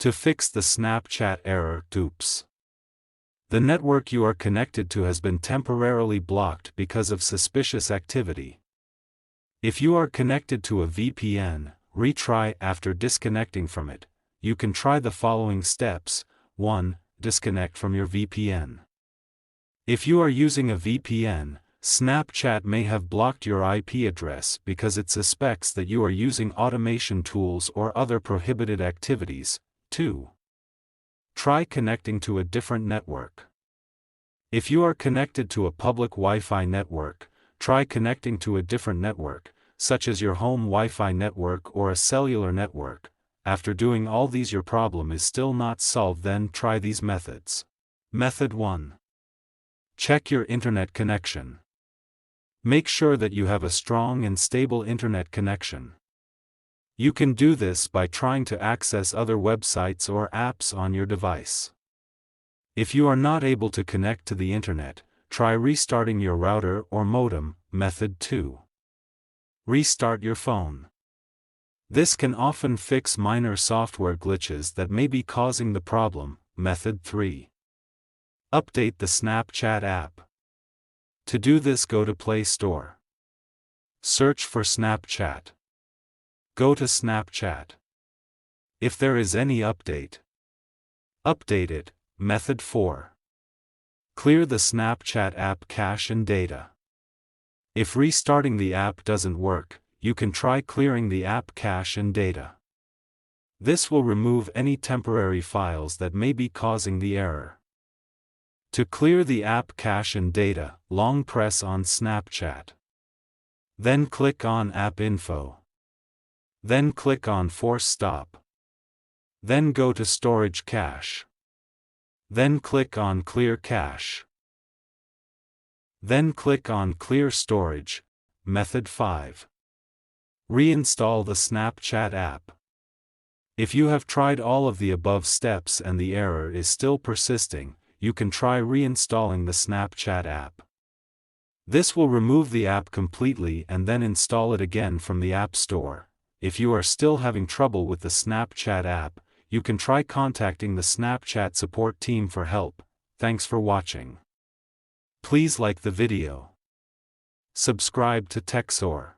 To fix the Snapchat error, oops. The network you are connected to has been temporarily blocked because of suspicious activity. If you are connected to a VPN, retry after disconnecting from it. You can try the following steps. 1. Disconnect from your VPN. If you are using a VPN, Snapchat may have blocked your IP address because it suspects that you are using automation tools or other prohibited activities. 2. Try connecting to a different network. If you are connected to a public Wi-Fi network, try connecting to a different network, such as your home Wi-Fi network or a cellular network. After doing all these your problem is still not solved, then try these methods. Method 1. Check your internet connection. Make sure that you have a strong and stable internet connection. You can do this by trying to access other websites or apps on your device. If you are not able to connect to the internet, try restarting your router or modem. Method 2. Restart your phone. This can often fix minor software glitches that may be causing the problem. Method 3. Update the Snapchat app. To do this, go to Play Store. Search for Snapchat. Go to Snapchat. If there is any update, update it. Method 4. Clear the Snapchat app cache and data. If restarting the app doesn't work, you can try clearing the app cache and data. This will remove any temporary files that may be causing the error. To clear the app cache and data, long press on Snapchat. Then click on App Info. Then click on Force Stop. Then go to Storage Cache. Then click on Clear Cache. Then click on Clear Storage. Method 5. Reinstall the Snapchat app. If you have tried all of the above steps and the error is still persisting, you can try reinstalling the Snapchat app. This will remove the app completely and then install it again from the App Store. If you are still having trouble with the Snapchat app, you can try contacting the Snapchat support team for help. Thanks for watching. Please like the video. Subscribe to TechSoar.